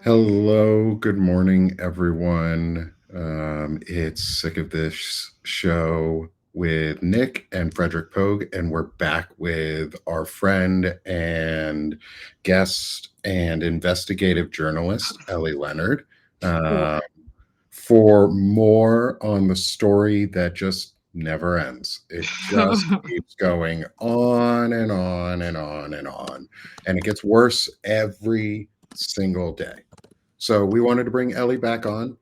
Hello, good morning, everyone. It's Sick of This Show with Nick and Frederick Pogue, and we're back with our friend and guest and investigative journalist, Ellie Leonard, Ooh. uh, for more on the story that just never ends. It just keeps going on and on and on and on, and it gets worse every single day. So we wanted to bring Ellie back on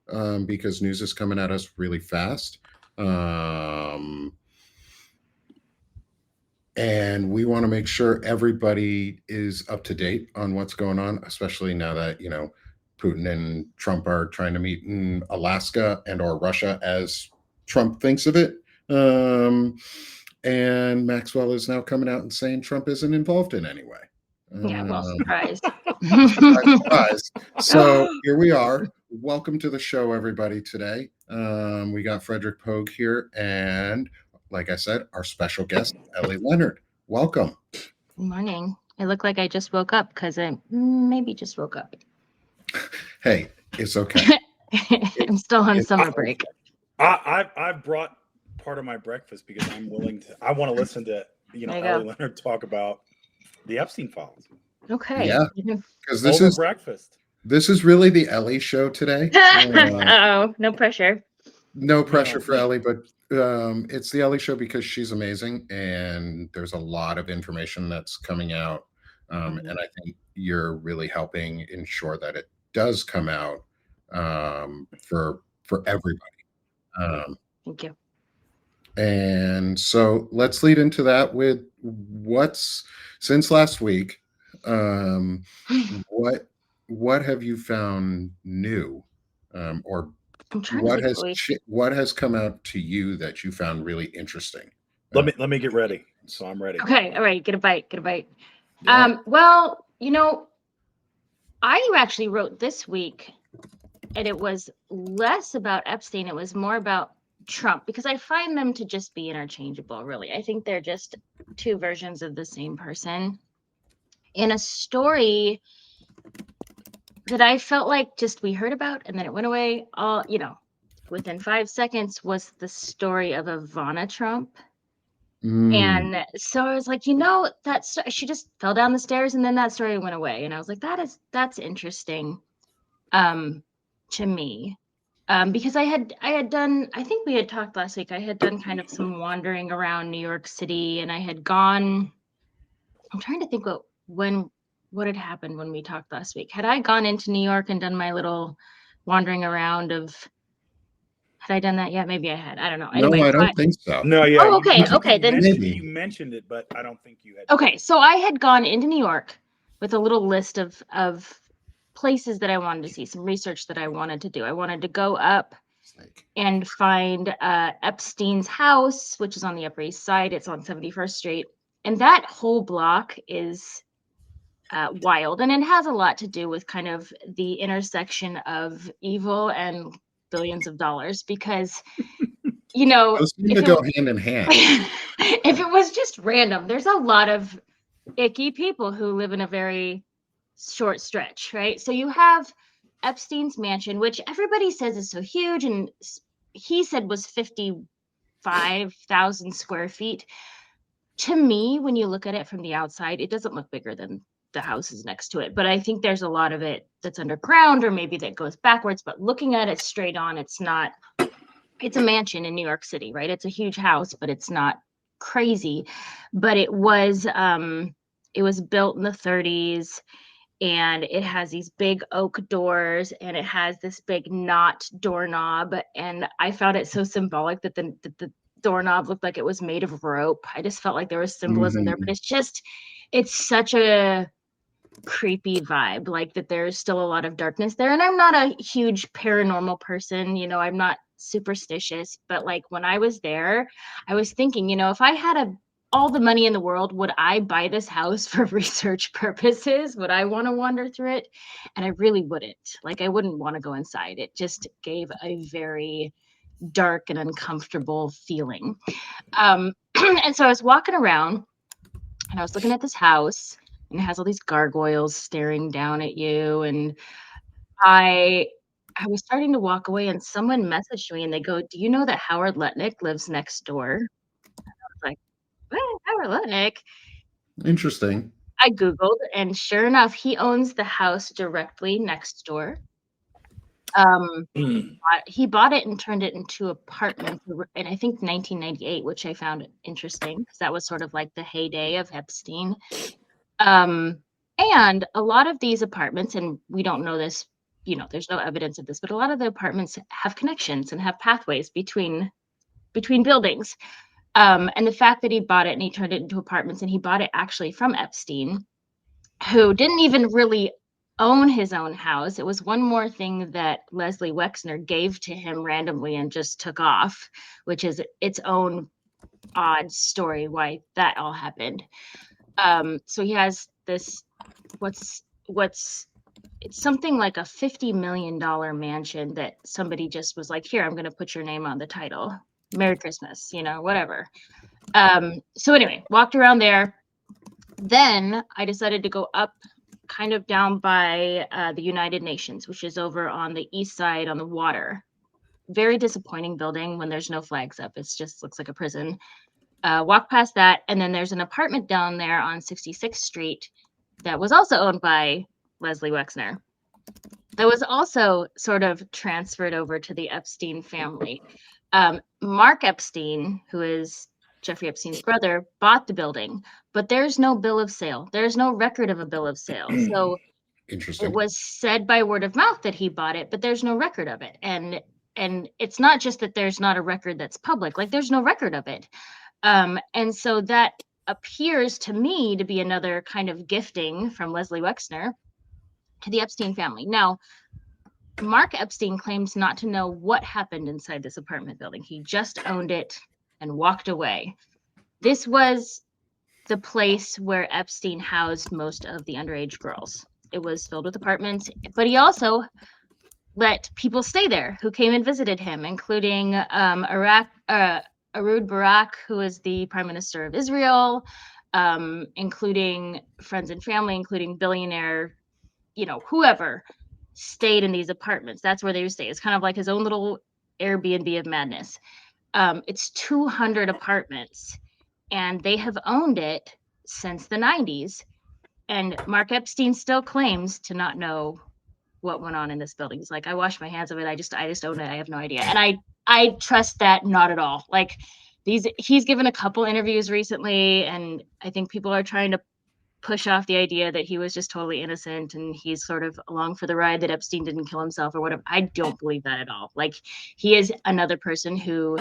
because news is coming at us really fast. Um, and we want to make sure everybody is up to date on what's going on, especially now that, Putin and Trump are trying to meet in Alaska and or Russia as Trump thinks of it. Um, and Maxwell is now coming out and saying Trump isn't involved in any way. Yeah, well, Um, surprise. Surprise, surprise. So here we are. Welcome to the show, everybody, today. We got Frederick Pogue here, and like I said, our special guest, Ellie Leonard. Welcome. Good morning. I look like I just woke up because I maybe just woke up. Hey, it's okay. I'm still on It's summer break. I've brought part of my breakfast because I'm willing to. I want to listen to There you Ellie go. Leonard talk about the Epstein files Okay. Yeah, because over breakfast. this is really the Ellie show today. Oh, no pressure. No pressure No, for Ellie, but it's the Ellie show because she's amazing, and there's a lot of information that's coming out, and I think you're really helping ensure that it does come out for everybody. Thank you. And so let's lead into that with what's since last week. Um, what what have you found new, or I'm trying to think what we. what has come out to you that you found really interesting? let me get ready. So I'm ready. Okay, all right, get a bite, get a bite. Yeah. Well, I actually wrote this week, and it was less about Epstein. It was more about Trump because I find them to just be interchangeable, really. I think they're just two versions of the same person. In a story that I felt like just we heard about and then it went away, within 5 seconds was the story of Ivana Trump. Mm, And so I was like, she just fell down the stairs and then that story went away. And I was like, that's interesting to me. Because I had done, I think we had talked last week, I had done kind of some wandering around New York City, and I had gone, I'm trying to think what had happened when we talked last week. Had I gone into New York and done my little wandering around had I done that yet? Maybe I had. I don't know. no, Anyway, I don't think so. No, yeah. Oh, okay. Okay, then. You mentioned it, but I don't think you had. Okay, so I had gone into New York with a little list of places that I wanted to see, some research that I wanted to do. I wanted to go up and find Epstein's house, which is on the Upper East Side. It's on 71st Street. And that whole block is wild. And it has a lot to do with kind of the intersection of evil and billions of dollars because, Those seem to go hand in hand. if it was just random, there's a lot of icky people who live in a very short stretch, right? So you have Epstein's mansion, which everybody says is so huge, and he said was 55,000 square feet. To me, when you look at it from the outside, it doesn't look bigger than the houses next to it. But I think there's a lot of it that's underground or maybe that goes backwards. But looking at it straight on, it's not, it's a mansion in New York City, right? It's a huge house, but it's not crazy. But it was built in the 30s, and it has these big oak doors, and it has this big knot doorknob. And I found it so symbolic that the doorknob looked like it was made of rope. I just felt like there was symbolism there, but it's such a creepy vibe, like that there's still a lot of darkness there. And I'm not a huge paranormal person, I'm not superstitious, but like when I was there, I was thinking, if I had all the money in the world, would I buy this house for research purposes? Would I want to wander through it? And I really wouldn't. Like, I wouldn't want to go inside. It just gave a very dark and uncomfortable feeling. And so I was walking around and I was looking at this house, and it has all these gargoyles staring down at you. And I was starting to walk away, and someone messaged me, and they go, "Do you know that Howard Lutnick lives next door?" I was like, "What? Howard Lutnick?" Interesting. I Googled, and sure enough, he owns the house directly next door. Mm. He bought it and turned it into apartments in, I think, 1998, which I found interesting because that was sort of like the heyday of Epstein. And a lot of these apartments, and we don't know this, there's no evidence of this, but a lot of the apartments have connections and have pathways between buildings. And the fact that he bought it and he turned it into apartments, and he bought it actually from Epstein, who didn't even really own his own house. It was one more thing that Leslie Wexner gave to him randomly and just took off, which is its own odd story why that all happened. So he has this what's it's something like a $50 million mansion that somebody just was like, here, I'm going to put your name on the title. Merry Christmas, whatever. So anyway, walked around there. Then I decided to go up kind of down by the United Nations, which is over on the east side on the water. Very disappointing building when there's no flags up. It just looks like a prison. Walk past that, and then there's an apartment down there on 66th Street that was also owned by Leslie Wexner. That was also sort of transferred over to the Epstein family. Mark Epstein, who is Jeffrey Epstein's brother, bought the building, but there's no bill of sale. There's no record of a bill of sale. So Interesting. it was said by word of mouth that he bought it, but there's no record of it. And it's not just that there's not a record that's public, like there's no record of it. And so that appears to me to be another kind of gifting from Leslie Wexner to the Epstein family. Now, Mark Epstein claims not to know what happened inside this apartment building. He just owned it and walked away. This was the place where Epstein housed most of the underage girls. It was filled with apartments, but he also let people stay there who came and visited him, including Ehud Barak, who is the Prime Minister of Israel, including friends and family, including billionaire, whoever stayed in these apartments. That's where they would stay. It's kind of like his own little Airbnb of madness. It's 200 apartments, and they have owned it since the 90s. And Mark Epstein still claims to not know what went on in this building. He's like, I wash my hands of it. I just own it. I have no idea. And I trust that not at all. Like he's given a couple interviews recently, and I think people are trying to push off the idea that he was just totally innocent and he's sort of along for the ride, that Epstein didn't kill himself or whatever. I don't believe that at all. Like he is another person who,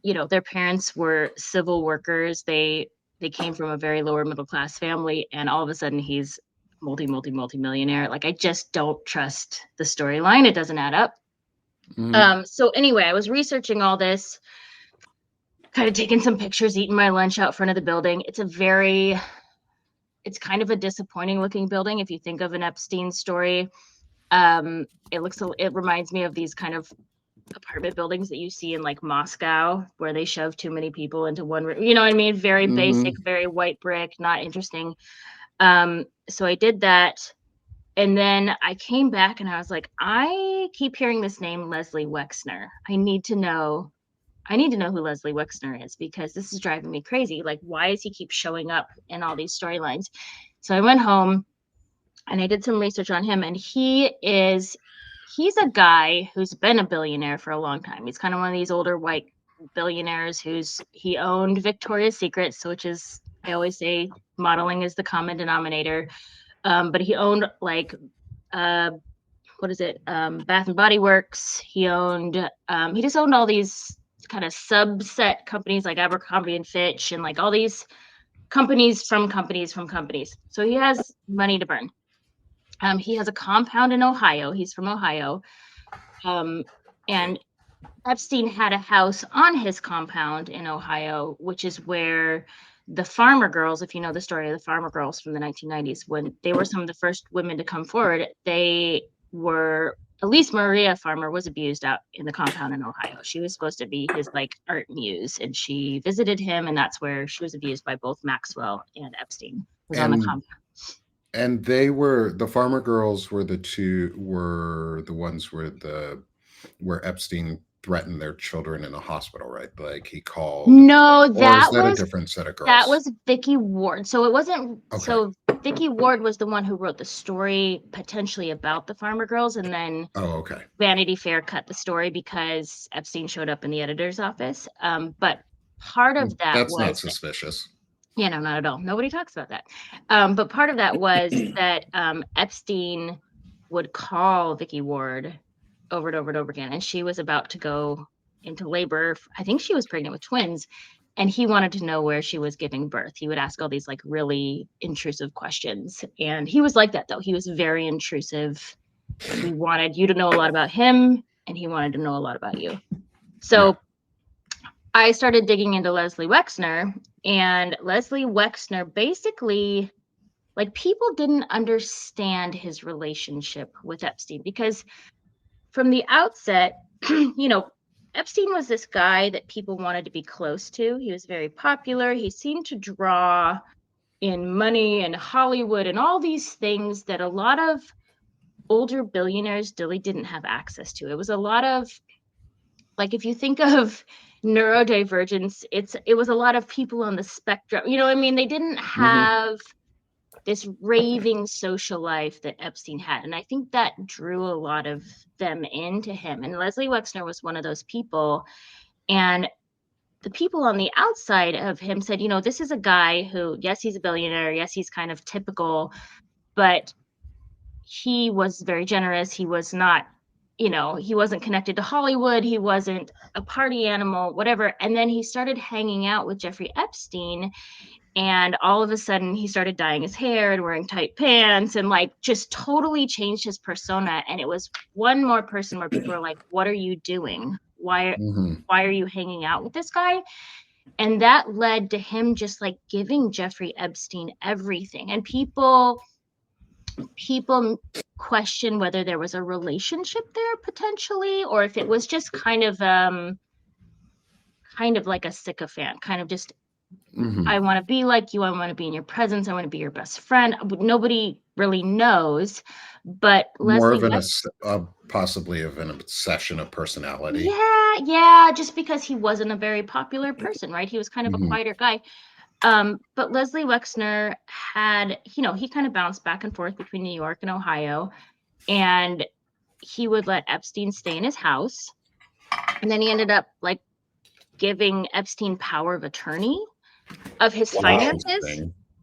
their parents were civil workers. They came from a very lower middle class family, and all of a sudden he's multi-millionaire. Like I just don't trust the storyline. It doesn't add up. So anyway, I was researching all this, kind of taking some pictures, eating my lunch out front of the building. It's kind of a disappointing looking building. If you think of an Epstein story, it reminds me of these kind of apartment buildings that you see in like Moscow, where they shove too many people into one room. You know what I mean? Very basic, very white brick, not interesting. So I did that. And then I came back and I was like, I keep hearing this name, Leslie Wexner. I need to know who Leslie Wexner is, because this is driving me crazy. Like, why does he keep showing up in all these storylines? So I went home and I did some research on him, and he's a guy who's been a billionaire for a long time. He's kind of one of these older white billionaires he owned Victoria's Secret, which is, I always say, modeling is the common denominator. But he owned like Bath and Body Works. He just owned all these kind of subset companies like Abercrombie and Fitch, and like all these companies from companies. So he has money to burn. He has a compound in Ohio. He's from Ohio. And Epstein had a house on his compound in Ohio, which is where the farmer girls, if you know the story of the farmer girls from the 1990s, when they were some of the first women to come forward, they were, at least Maria Farmer was abused out in the compound in Ohio. She was supposed to be his like art muse, and she visited him, and that's where she was abused by both Maxwell and Epstein. Was on the compound. And they were the farmer girls were the ones where Epstein threatened their children in a hospital, right? Like he called, No, or is that a different set of that girls? was Vicky Ward. So it wasn't. Okay. So Vicky Ward was the one who wrote the story potentially about the farmer girls, and then Oh, okay. Vanity Fair cut the story because Epstein showed up in the editor's office. But part of that That's not was suspicious. yeah, no, not at all. Nobody talks about that. But part of that was that Epstein would call Vicky Ward over and over and over again, and she was about to go into labor. I think she was pregnant with twins, and he wanted to know where she was giving birth. He would ask all these like really intrusive questions, and he was like that though. He was very intrusive. He wanted you to know a lot about him, and he wanted to know a lot about you. So I started digging into Leslie Wexner, and Leslie Wexner basically, like, people didn't understand his relationship with Epstein because from the outset, Epstein was this guy that people wanted to be close to. He was very popular. He seemed to draw in money and Hollywood and all these things that a lot of older billionaires really didn't have access to. It was a lot of, like, if you think of neurodivergence, it was a lot of people on the spectrum. You know what I mean? They didn't Hmm. have this raving social life that Epstein had. And I think that drew a lot of them into him. And Leslie Wexner was one of those people. And the people on the outside of him said, this is a guy who, yes, he's a billionaire. Yes, he's kind of typical, but he was very generous. He was not, he wasn't connected to Hollywood. He wasn't a party animal, whatever. And then he started hanging out with Jeffrey Epstein. And all of a sudden he started dyeing his hair and wearing tight pants and like just totally changed his persona. And it was one more person where people were like, what are you doing? Why are you hanging out with this guy? And that led to him just like giving Jeffrey Epstein everything. And people question whether there was a relationship there potentially, or if it was just kind of like a sycophant, kind of just, I want to be like you. I want to be in your presence. I want to be your best friend. Nobody really knows, but More Leslie of possibly of an obsession of personality. yeah, just because he wasn't a very popular person, right? He was kind of a quieter guy. But Leslie Wexner had, he kind of bounced back and forth between New York and Ohio, and he would let Epstein stay in his house. And then he ended up like giving Epstein power of attorney of his finances.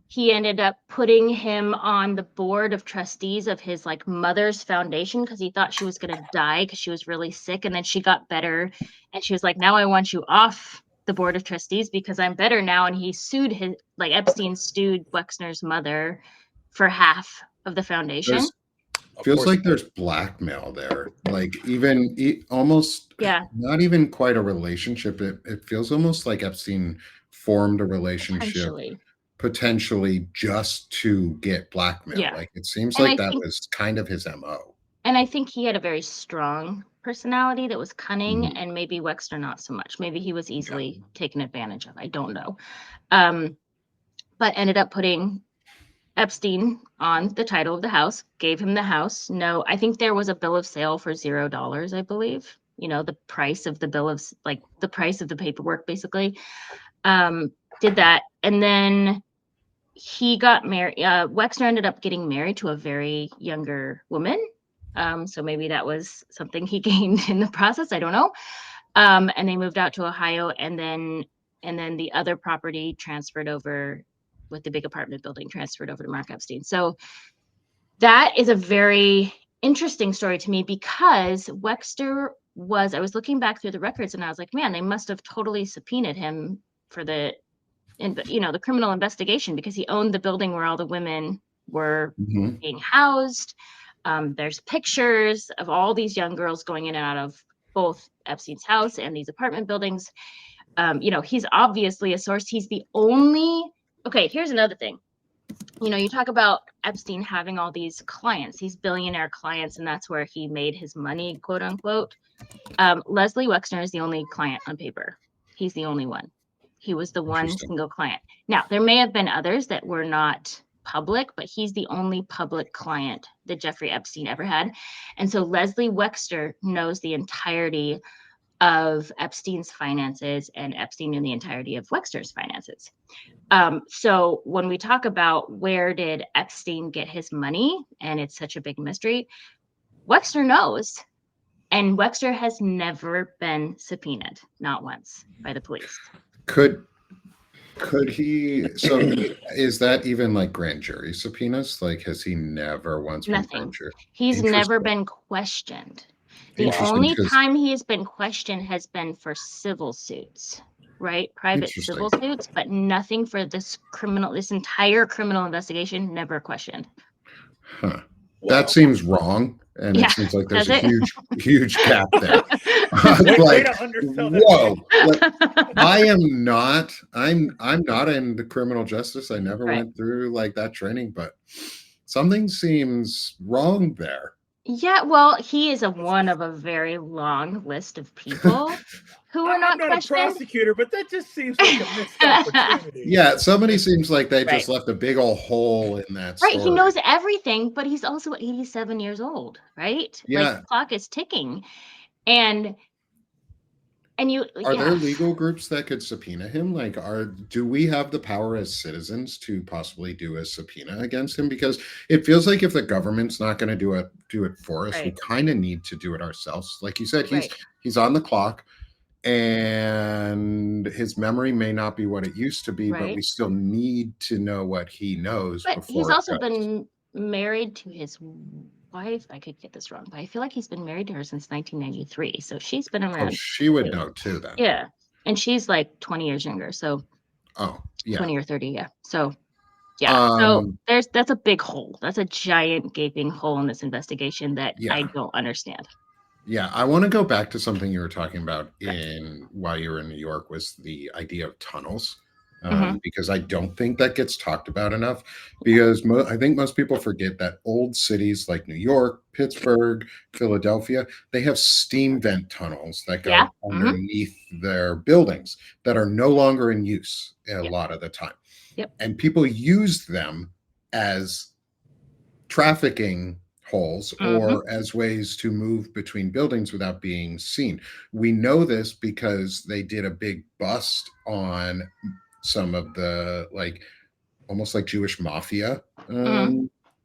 He ended up putting him on the board of trustees of his like mother's foundation because he thought she was going to die because she was really sick. And then she got better. And she was like, now I want you off the board of trustees because I'm better now. And he sued Epstein sued Wexner's mother for half of the foundation. Feels like there's blackmail there. Like even almost not even quite a relationship. It feels almost like Epstein formed a relationship potentially just to get blackmail. Yeah. Like it seems like that was kind of his MO. And I think he had a very strong personality that was cunning, and maybe Wexner not so much. Maybe he was easily taken advantage of. I don't know. But ended up putting Epstein on the title of the house, gave him the house. No, I think there was a bill of sale for $0, I believe. The price of the bill of the price of the paperwork, basically. Did that. And then he got married. Wexner ended up getting married to a very younger woman. So maybe that was something he gained in the process. I don't know. And they moved out to Ohio, and then the other property transferred over with the big apartment building transferred over to Mark Epstein. So that is a very interesting story to me because Wexner I was looking back through the records and I was like, man, they must have totally subpoenaed him for the criminal investigation because he owned the building where all the women were being housed. There's pictures of all these young girls going in and out of both Epstein's house and these apartment buildings. He's obviously a source. He's the only. Okay, here's another thing. You talk about Epstein having all these clients, these billionaire clients, and that's where he made his money, quote unquote. Leslie Wexner is the only client on paper. He's the only one. He was the one single client. Now, there may have been others that were not public, but he's the only public client that Jeffrey Epstein ever had. And so Leslie Wexner knows the entirety of Epstein's finances, and Epstein knew the entirety of Wexner's finances. So when we talk about where did Epstein get his money, and it's such a big mystery, Wexner knows. And Wexner has never been subpoenaed, not once, by the police. Could he? So is that even like grand jury subpoenas? Like, has he never once been Nothing. grand jury? He's never Interesting. been questioned. The Interesting, only because time he has been questioned has been for civil suits, right? Private civil suits, but nothing for this entire criminal investigation, never questioned. huh. That seems wrong, and Yeah, it seems like there's does a it? huge gap there. Way Like, to undersell that. whoa! Like, I'm not in the criminal justice. I never Right. went through like that training, but something seems wrong there. Yeah, well, he is one of a very long list of people who are I'm not a questioned. prosecutor, but that just seems like a missed opportunity. Yeah, somebody seems like they just Right. left a big old hole in that Right, story. he knows everything, but he's also 87 years old, right? Yeah. Like the clock is ticking. And you Are there legal groups that could subpoena him? Like, do we have the power as citizens to possibly do a subpoena against him? Because it feels like if the government's not going to do it for us, we Right. kind of need to do it ourselves. Like you said, Right. he's on the clock, and his memory may not be what it used to be, but Right. we still need to know what he knows. But before he's it also goes. been married to his wife. I could get this wrong, but I feel like he's been married to her since 1993. So she's been Oh, around. she would too. know too then. Yeah. And she's like 20 years younger. So Oh, yeah. 20 or 30. Yeah. So yeah. So Um, that's a big hole. That's a giant gaping hole in this investigation that Yeah. I don't understand. Yeah, I want to go back to something you were talking about while you were in New York, was the idea of tunnels. Because I don't think that gets talked about enough, because I think most people forget that old cities like New York, Pittsburgh, Philadelphia, they have steam vent tunnels that go underneath their buildings that are no longer in use a lot of the time. Yep. And people use them as trafficking holes or as ways to move between buildings without being seen. We know this because they did a big bust on some of the almost like Jewish mafia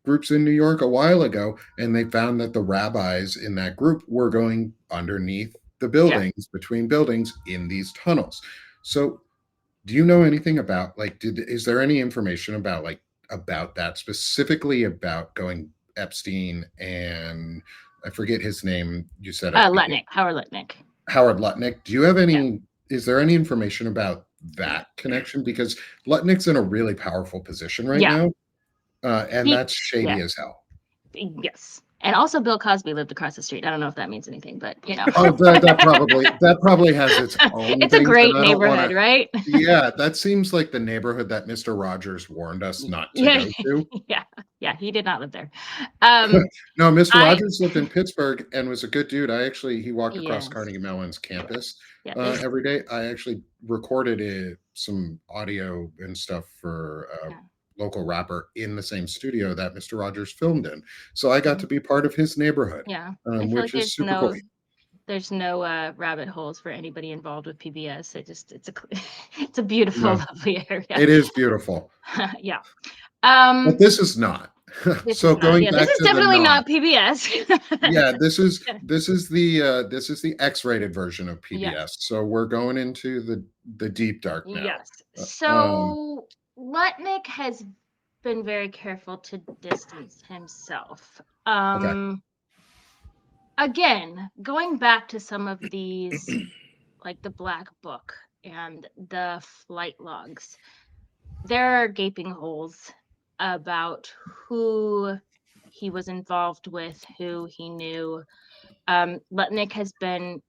groups in New York a while ago, and they found that the rabbis in that group were going underneath the buildings, between buildings, in these tunnels. So do you know anything about is there any information about that, specifically about going Epstein and I forget his name, you said Lutnick, Howard Lutnick. Howard Lutnick. Do you have any is there any information about that connection? Because Lutnick's in a really powerful position right now, and that's shady as hell. Yes. And also Bill Cosby lived across the street. I don't know if that means anything, but you know. Oh, that probably has its own It's a great neighborhood, right? Yeah, that seems like the neighborhood that Mr. Rogers warned us not to go to. Yeah, he did not live there. No, Mr. Rogers lived in Pittsburgh and was a good dude. He walked across Carnegie Mellon's campus every day. I actually recorded some audio and stuff for local rapper in the same studio that Mr. Rogers filmed in. So I got to be part of his neighborhood. Yeah. Which is super cool. There's no rabbit holes for anybody involved with PBS. It's a beautiful, lovely area. It is beautiful. Yeah. But this is not. So going back, this is definitely not PBS. Yeah, this is the X-rated version of PBS. Yeah. So we're going into the deep dark now. Yes. So Lutnick has been very careful to distance himself. Again, going back to some of these, like the Black Book and the flight logs, there are gaping holes about who he was involved with, who he knew. Lutnick has been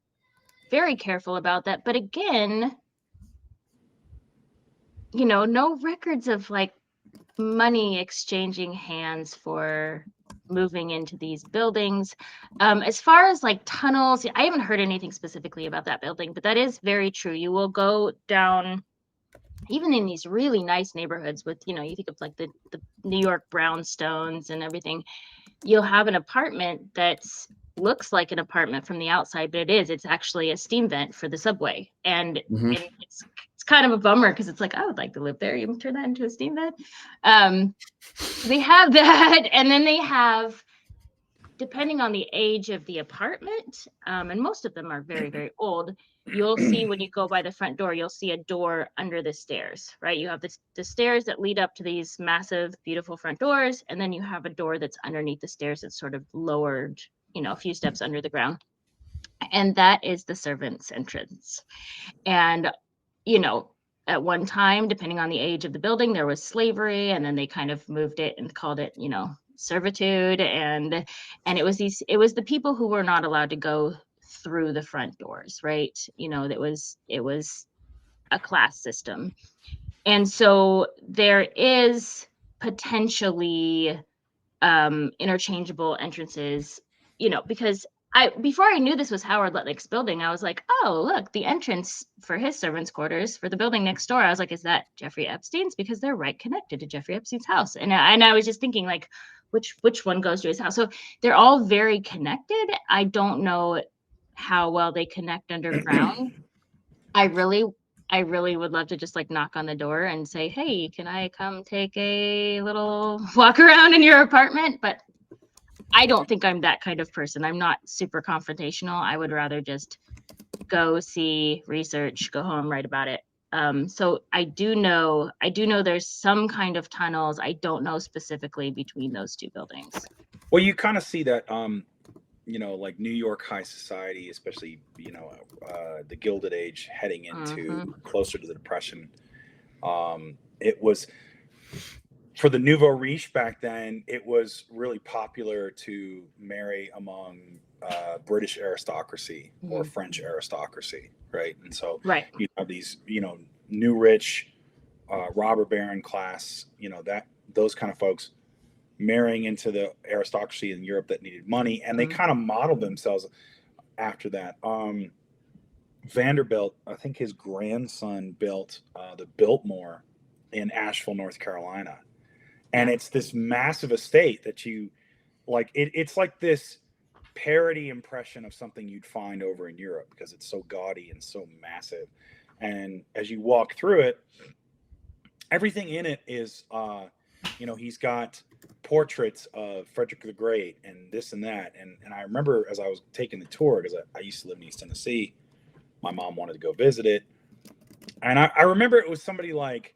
very careful about that. But again, no records of money exchanging hands for moving into these buildings. As far as tunnels, I haven't heard anything specifically about that building, but that is very true. You will go down even in these really nice neighborhoods with, you think of like the New York brownstones and everything, you'll have an apartment that looks like an apartment from the outside, but it's actually a steam vent for the subway. And Mhm. it's kind of a bummer because it's like, I would like to live there. You can turn that into a steam vent. They have that, and then they have, depending on the age of the apartment, and most of them are very, very old, you'll see when you go by the front door, you'll see a door under the stairs, right? You have the stairs that lead up to these massive, beautiful front doors, and then you have a door that's underneath the stairs that's sort of lowered, a few steps under the ground. And that is the servants' entrance. And, at one time, depending on the age of the building, there was slavery, and then they kind of moved it and called it, servitude. And it was the people who were not allowed to go through the front doors, right? It was a class system. And so there is potentially interchangeable entrances, because before I knew this was Howard Lutnick's building, I was like, oh, look, the entrance for his servants' quarters for the building next door. I was like, is that Jeffrey Epstein's? Because they're right connected to Jeffrey Epstein's house. And I was just thinking, like, which one goes to his house? So they're all very connected. I don't know how well they connect underground. I really would love to just like knock on the door and say, hey, can I come take a little walk around in your apartment? But I don't think I'm that kind of person. I'm not super confrontational. I would rather just go see, research, go home, write about it. So I do know there's some kind of tunnels. I don't know specifically between those two buildings. Well, you kind of see that, like New York high society, especially, the Gilded Age heading into closer to the Depression. It was, for the nouveau riche back then, it was really popular to marry among British aristocracy or French aristocracy, right? And so you have these, new rich, robber baron class, those kind of folks marrying into the aristocracy in Europe that needed money, and they kind of modeled themselves after that. Vanderbilt, I think his grandson built the Biltmore in Asheville, North Carolina. And it's this massive estate that you like. It's like this parody impression of something you'd find over in Europe because it's so gaudy and so massive. And as you walk through it, everything in it is, he's got portraits of Frederick the Great and this and that. And I remember as I was taking the tour, because I used to live in East Tennessee, my mom wanted to go visit it. And I remember it was somebody like,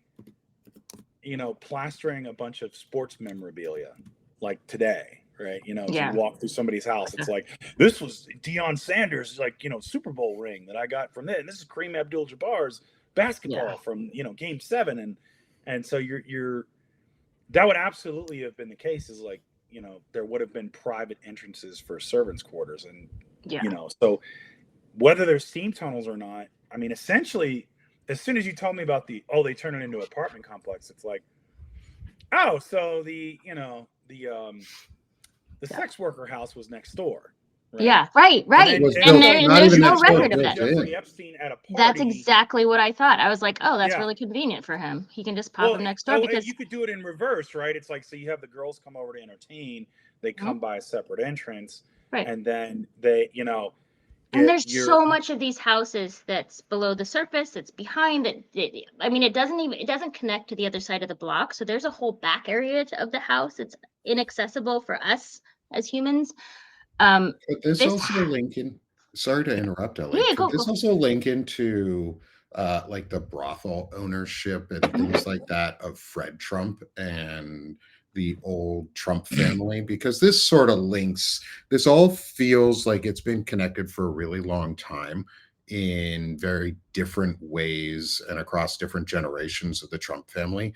plastering a bunch of sports memorabilia like today, right? As you walk through somebody's house, it's like, this was Deion Sanders, like, Super Bowl ring that I got from it. And this is Kareem Abdul-Jabbar's basketball from, Game 7. And so that would absolutely have been the case, is like, there would have been private entrances for servants' quarters. And, so whether there's steam tunnels or not, I mean, essentially, as soon as you told me about they turn it into an apartment complex, it's like, oh, so the sex worker house was next door. Right? Yeah, right. And there's no record of that. Jeffrey Epstein at a party. That's exactly what I thought. I was like, oh, that's really convenient for him. He can just pop him next door, because you could do it in reverse, right? It's like, so you have the girls come over to entertain, they come by a separate entrance, right, and then they, and there's so much of these houses that's below the surface, it's behind it. I mean, it doesn't connect to the other side of the block. So there's a whole back area of the house. It's inaccessible for us as humans. But there's also Lincoln. Sorry to interrupt, Ellie. Yeah, there's also Lincoln to like the brothel ownership and things like that of Fred Trump and the old Trump family, because this sort of this all feels like it's been connected for a really long time in very different ways and across different generations of the Trump family.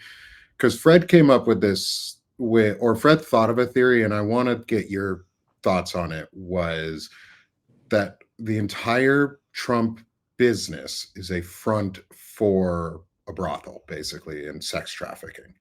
Because Fred came up with this, or Fred thought of a theory, and I want to get your thoughts on it, was that the entire Trump business is a front for a brothel, basically, and sex trafficking.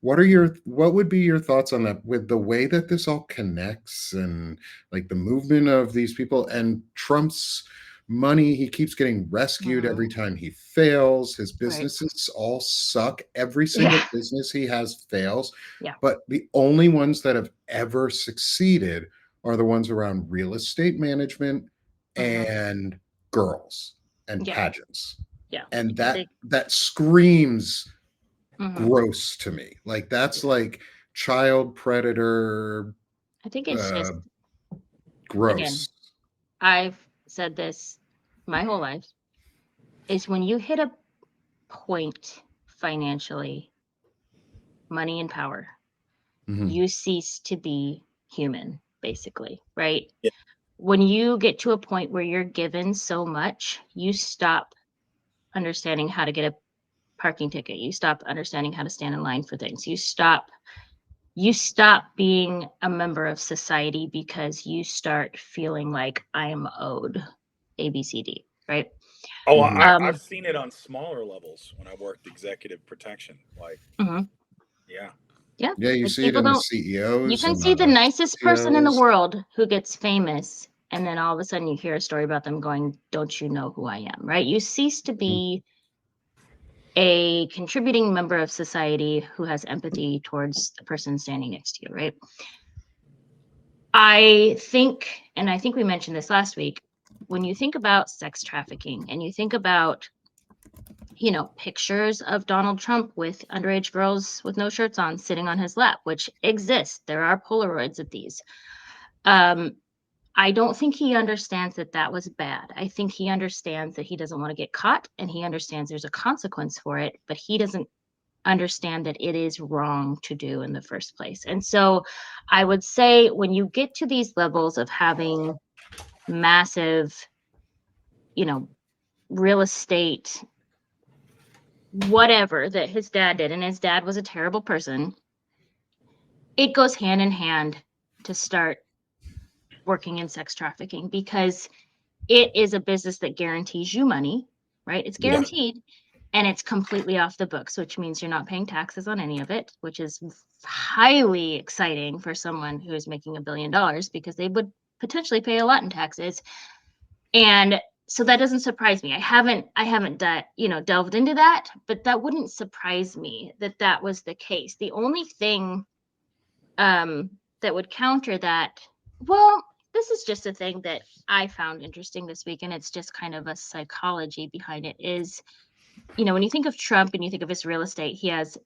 What would be your thoughts on that, with the way that this all connects and like the movement of these people and Trump's money. He keeps getting rescued every time he fails. His Right. businesses all suck. Every Yeah. single business he has fails. Yeah. But the only ones that have ever succeeded are the ones around real estate management and girls and Yeah. pageants. Yeah. And They- that screams Mhm. gross to me. Like that's like child predator I think it's just, gross. again, I've said this my whole life, is when you hit a point financially, money and power, Mhm. you cease to be human, basically, right? Yeah. When you get to a point where you're given so much, you stop understanding how to get a parking ticket. You stop understanding how to stand in line for things. You stop being a member of society because you start feeling like I am owed ABCD, right? Oh, Mhm. I've seen it on smaller levels when I worked executive protection. Like, Mhm. yeah. Yeah. Yeah, you Like see it people in the don't, you CEOs can and see the the nicest person in the CTOs. world who gets famous, and then all of a sudden you hear a story about them going, don't you know who I am, right? You cease to be a contributing member of society who has empathy towards the person standing next to you, right? I think, and I think we mentioned this last week, when you think about sex trafficking and you think about, pictures of Donald Trump with underage girls with no shirts on sitting on his lap, which exist, there are Polaroids of these. I don't think he understands that that was bad. I think he understands that he doesn't want to get caught, and he understands there's a consequence for it, but he doesn't understand that it is wrong to do in the first place. And so I would say when you get to these levels of having massive, real estate, whatever that his dad did, and his dad was a terrible person, it goes hand in hand to start working in sex trafficking, because it is a business that guarantees you money, right? It's Yeah. guaranteed, and it's completely off the books, which means you're not paying taxes on any of it, which is highly exciting for someone who is making $1 billion, because they would potentially pay a lot in taxes. And so that doesn't surprise me. I haven't delved into that, but that wouldn't surprise me that that was the case. The only thing that would counter that, well, this is just a thing that I found interesting this week, and it's just kind of a psychology behind it, is, when you think of Trump and you think of his real estate, he has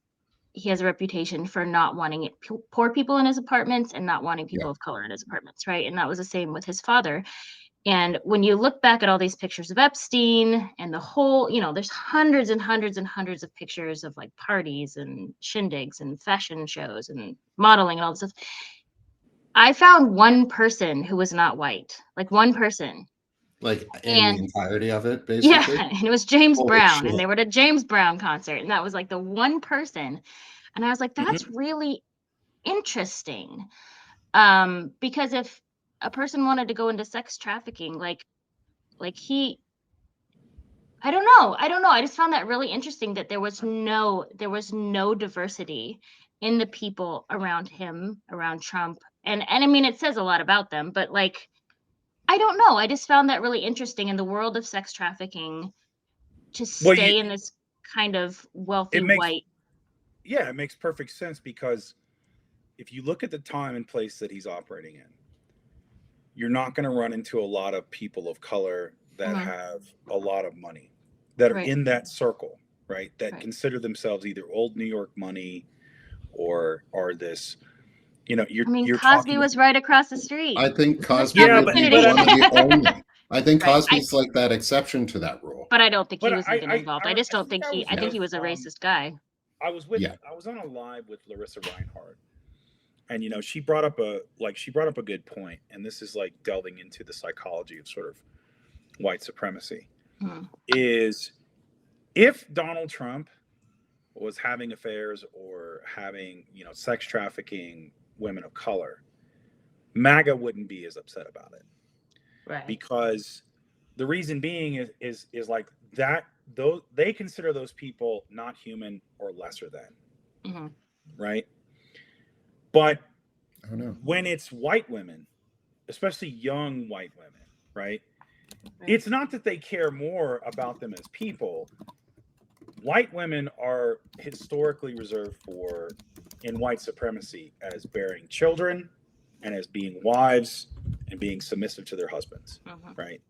a reputation for not wanting poor people in his apartments and not wanting people Yeah. of color in his apartments, right? And that was the same with his father. And when you look back at all these pictures of Epstein and the whole, there's hundreds and hundreds and hundreds of pictures of like parties and shindigs and fashion shows and modeling and all this stuff. I found one person who was not white, like one person. Like in the And entirety of it, yeah, basically. and it was James Holy Brown, and shit. they were at a James Brown concert, and that was like the one person. And I was like, that's Mhm. really interesting. Because if a person wanted to go into sex trafficking, like he, I don't know. I just found that really interesting that there was no diversity in the people around him, around Trump. And I mean, it says a lot about them, but like, I don't know. I just found that really interesting in the world of sex trafficking to Well, stay in this kind of wealthy it makes white. it makes perfect sense, because if you look at the time and place that he's operating in, you're not going to run into a lot of people of color that Mhm. have a lot of money, that are Right. in that circle, right? That Right. consider themselves either old New York money or this. You're I mean, you're Cosby talking. was right across the street. I think Missed Cosby Yeah, would but be opportunity. one of the only. I think Right. Cosby's like that exception to that rule. But I don't think but he was even involved. I just I don't think think I was I think with he was a racist guy. I was Yeah. on a live with Larissa Reinhardt, and she brought up a good point, and this is like delving into the psychology of sort of white supremacy. Hmm. Is if Donald Trump was having affairs or having sex trafficking women of color, MAGA wouldn't be as upset about it, Right. because the reason being is like that, those they consider those people not human or lesser than, Hmm. right? But I don't know. when it's white women, especially young white women, right? It's not that they care more about them as people. White women are historically reserved for, in white supremacy, as bearing children and as being wives and being submissive to their husbands, right?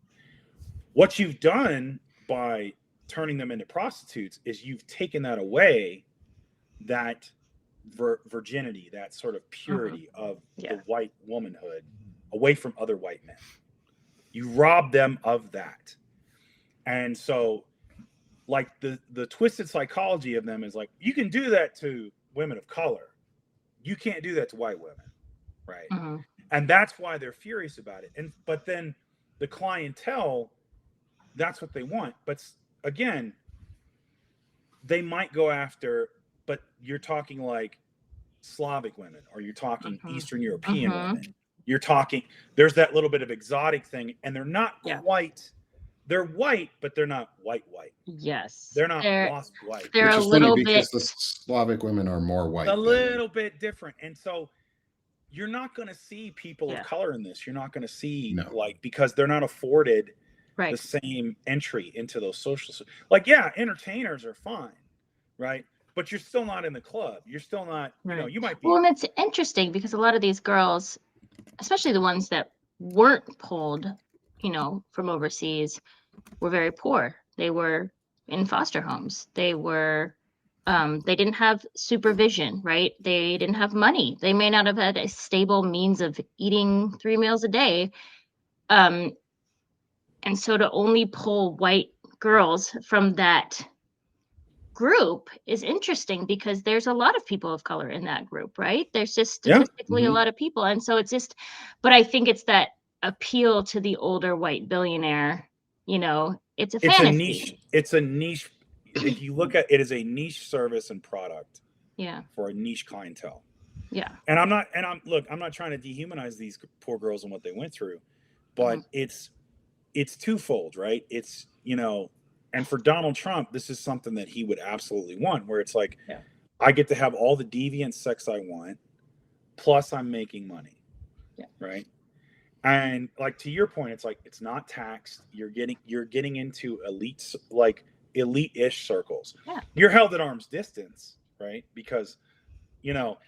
What you've done by turning them into prostitutes is you've taken that away, that virginity, that sort of purity of the white womanhood, away from other white men. You rob them of that. And so, like, the twisted psychology of them is like, you can do that to women of color, you can't do that to white women, right? And that's why they're furious about it. But then the clientele, that's what they want. But again, they might go after, but you're talking like Slavic women, or you're talking Eastern European women. You're talking, there's that little bit of exotic thing, and they're not quite, they're white, but they're not white. Yes. They're not lost white. They're Which a is little funny because bit, the Slavic women are more white. A little bit different. And so you're not going to see people of color in this. You're not going to see, like, because they're not afforded the same entry into those social, like, entertainers are fine, right? But you're still not in the club. You're still not, you know, you might be. Well, and it's interesting because a lot of these girls, especially the ones that weren't pulled, you know, from overseas, were very poor. They were in foster homes. They were, they didn't have supervision, right? They didn't have money. They may not have had a stable means of eating 3 meals a day. And so to only pull white girls from that group is interesting because there's a lot of people of color in that group, right? There's just statistically a lot of people. And so it's just, but I think it's that appeal to the older white billionaire, you know, it's a fantasy. It's a niche. If you look at it, as a niche service and product for a niche clientele. Yeah. And I'm not trying to dehumanize these poor girls and what they went through, but it's twofold, right? It's, you know, and for Donald Trump, this is something that he would absolutely want, where it's like, I get to have all the deviant sex I want, plus I'm making money. Right. And like, to your point, it's like, it's not taxed. You're getting into elite-ish circles. You're held at arm's distance, right? Because, you know,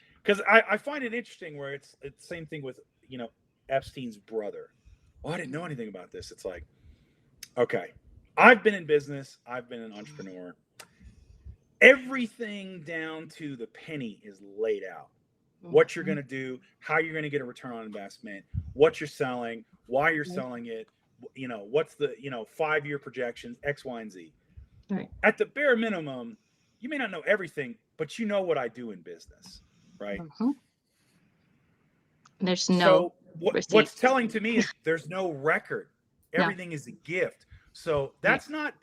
I find it interesting where it's the same thing with, you know, Epstein's brother. Oh, I didn't know anything about this. It's like, okay, I've been in business. I've been an entrepreneur. Everything down to the penny is laid out. What you're going to do, how you're going to get a return on investment, what you're selling, why you're selling it, you know, what's the, you know, 5-year projections, X, Y, and Z. Right. At the bare minimum, you may not know everything, but you know what I do in business, right? There's no. So what's telling to me is there's no record. Everything is a gift. So that's not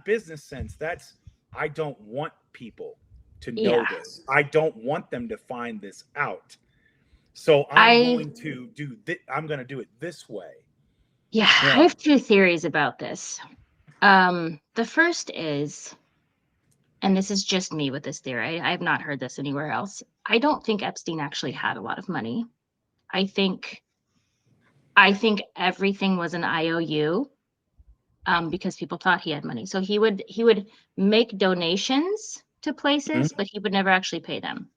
business sense. That's, I don't want people to know this. I don't want them to find this out. So I'm going to do it this way. I have 2 theories about this. The first is, and this is just me with this theory, I have not heard this anywhere else. I don't think Epstein actually had a lot of money. I think everything was an IOU, because people thought he had money. So he would make donations to places, but he would never actually pay them,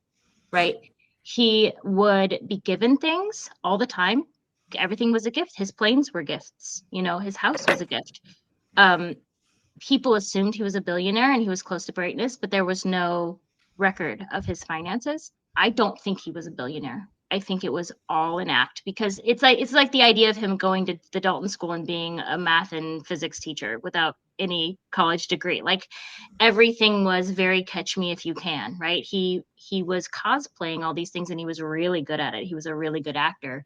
right? He would be given things all the time. Everything was a gift. His planes were gifts. You know, his house was a gift. People assumed he was a billionaire and he was close to greatness, but there was no record of his finances. I don't think he was a billionaire. I think it was all an act, because it's like the idea of him going to the Dalton School and being a math and physics teacher without any college degree. Like, everything was very catch me if you can, right? He was cosplaying all these things and he was really good at it. He was a really good actor,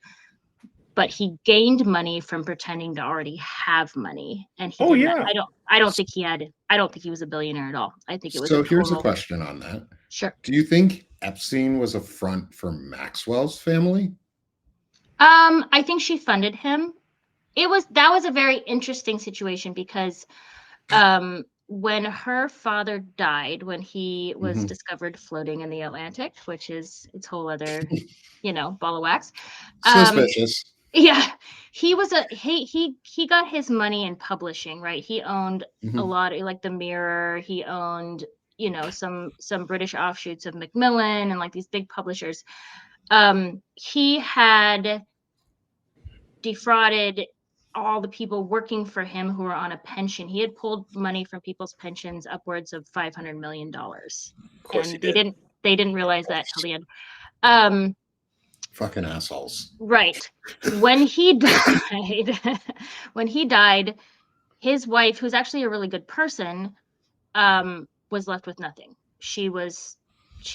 but he gained money from pretending to already have money. And he I don't think he was a billionaire at all. I think it was. So here's a question on that. Sure. Do you think Epstein was a front for Maxwell's family? I think she funded him. That was a very interesting situation because when her father died, when he was discovered floating in the Atlantic, which is its whole other, you know, ball of wax. Suspicious. Yeah, he got his money in publishing, right? He owned a Mhm. lot, like the Mirror. He owned, some British offshoots of Macmillan and like these big publishers. He had defrauded all the people working for him who were on a pension. He had pulled money from people's pensions upwards of $500 million, Of course he and did. they didn't realize that till the end. Um, Fucking assholes. right. When he died, when he died, his wife, who's actually a really good person, was left with nothing. She was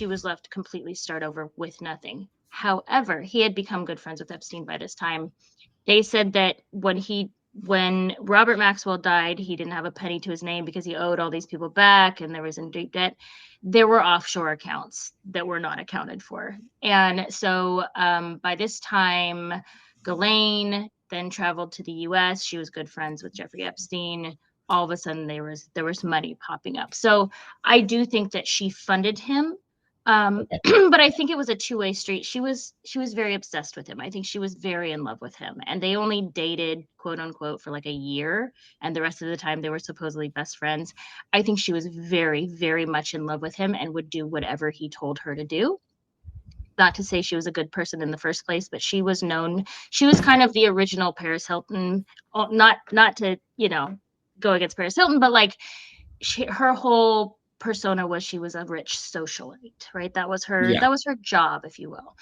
left completely start over with nothing. However, he had become good friends with Epstein by this time. They said that when Robert Maxwell died, he didn't have a penny to his name because he owed all these people back and there was in deep debt. There were offshore accounts that were not accounted for. And so by this time, Ghislaine then traveled to the US. She was good friends with Jeffrey Epstein. All of a sudden there was money popping up. So I do think that she funded him, Okay. but I think it was a two-way street. She was very obsessed with him. I think she was very in love with him, and they only dated, quote unquote, for like a year, and the rest of the time they were supposedly best friends. I think she was very, very much in love with him and would do whatever he told her to do. Not to say she was a good person in the first place, but she was known. She was kind of the original Paris Hilton. Not to go against Paris Hilton, but like her whole persona was she was a rich socialite, right? That was her Yeah. that was her job, if you will.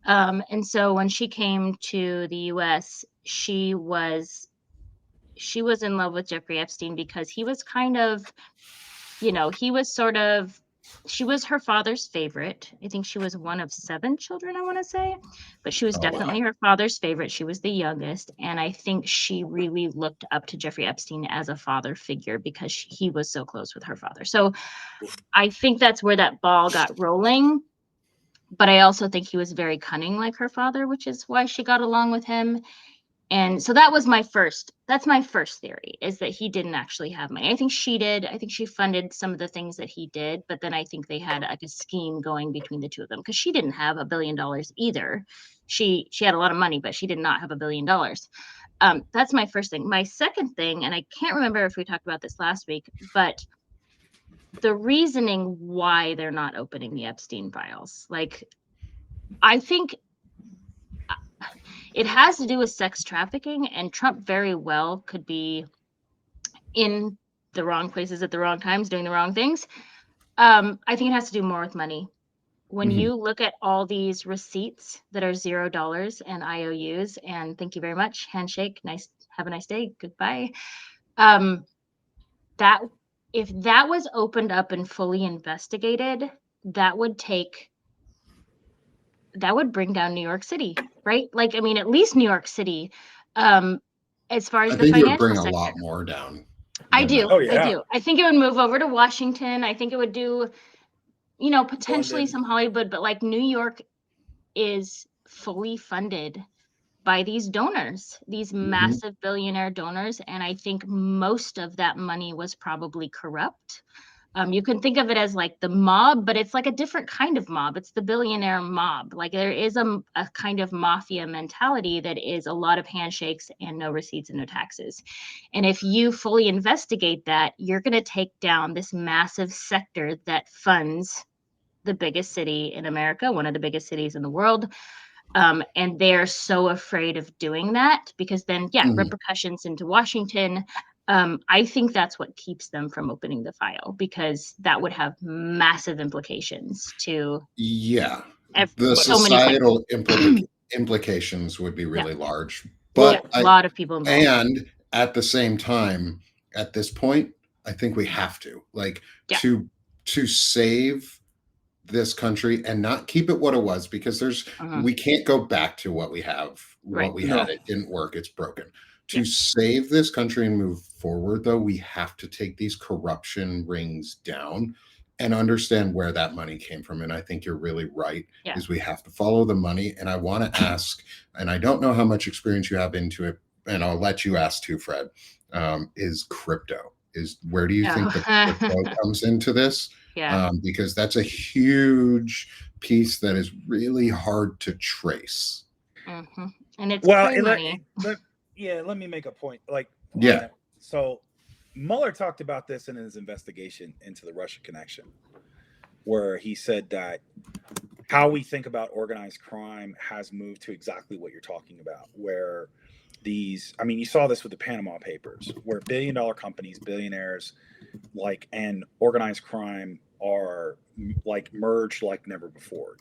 And so when she came to the US, she was in love with Jeffrey Epstein because he was kind of, he was sort of she was her father's favorite. I think she was one of 7 children, I want to say, but she was Oh wow. definitely her father's favorite. She was the youngest, and I think she really looked up to Jeffrey Epstein as a father figure because he was so close with her father. So I think that's where that ball got rolling. But I also think he was very cunning like her father, which is why she got along with him. And so that's my first theory, is that he didn't actually have money. I think she did. I think she funded some of the things that he did, but then I think they had like a scheme going between the two of them because she didn't have $1 billion either. She had a lot of money, but she did not have $1 billion. That's my first thing. My second thing, and I can't remember if we talked about this last week, but the reasoning why they're not opening the Epstein files. Like, I think it has to do with sex trafficking, and Trump very well could be in the wrong places at the wrong times doing the wrong things. I think it has to do more with money. When Mhm. you look at all these receipts that are $0 and IOUs, and thank you very much, handshake, nice, have a nice day, goodbye. Um, that if that was opened up and fully investigated, that would take that would bring down New York City, right? Like, I mean, at least New York City, um, as far as I the think it would financial bring a sector. lot more down I than that. do. Oh I yeah, do. I think it would move over to Washington. I think it would do, potentially London. some Hollywood, but like New York is fully funded by these donors, these Mhm. massive billionaire donors. And I think most of that money was probably corrupt. You can think of it as like the mob, but it's like a different kind of mob. It's the billionaire mob. Like there is a kind of mafia mentality that is a lot of handshakes and no receipts and no taxes. And if you fully investigate that, you're going to take down this massive sector that funds the biggest city in America, one of the biggest cities in the world. And they're so afraid of doing that because then, yeah, Mhm. repercussions into Washington. I think that's what keeps them from opening the file because that would have massive implications to Yeah. ev- The But so many sectors. societal implications would be Yeah, really large. well, yeah, But a lot of people involved. and at the same time, at this point, I think we have to like Yeah, to to save this country and not keep it what it was because mhm, we can't go back to right. what we had. no. It didn't work. It's broken. Yeah, To save this country and move forward, though, we have to take these corruption rings down and understand where that money came from. And I think you're really right, yeah. is we have to follow the money. And I want to ask, and I don't know how much experience you have into it, and I'll let you ask too, Fred, is crypto. Is where do you think the crypto Oh. comes into this? Yeah. Because that's a huge piece that is really hard to trace. Hmm. And it's Well, pre-money. let me make a point. Like, Yeah. So Mueller talked about this in his investigation into the Russia connection, where he said that how we think about organized crime has moved to exactly what you're talking about, where you saw this with the Panama Papers, where billion-dollar companies, billionaires, and organized crime are like merged like never before.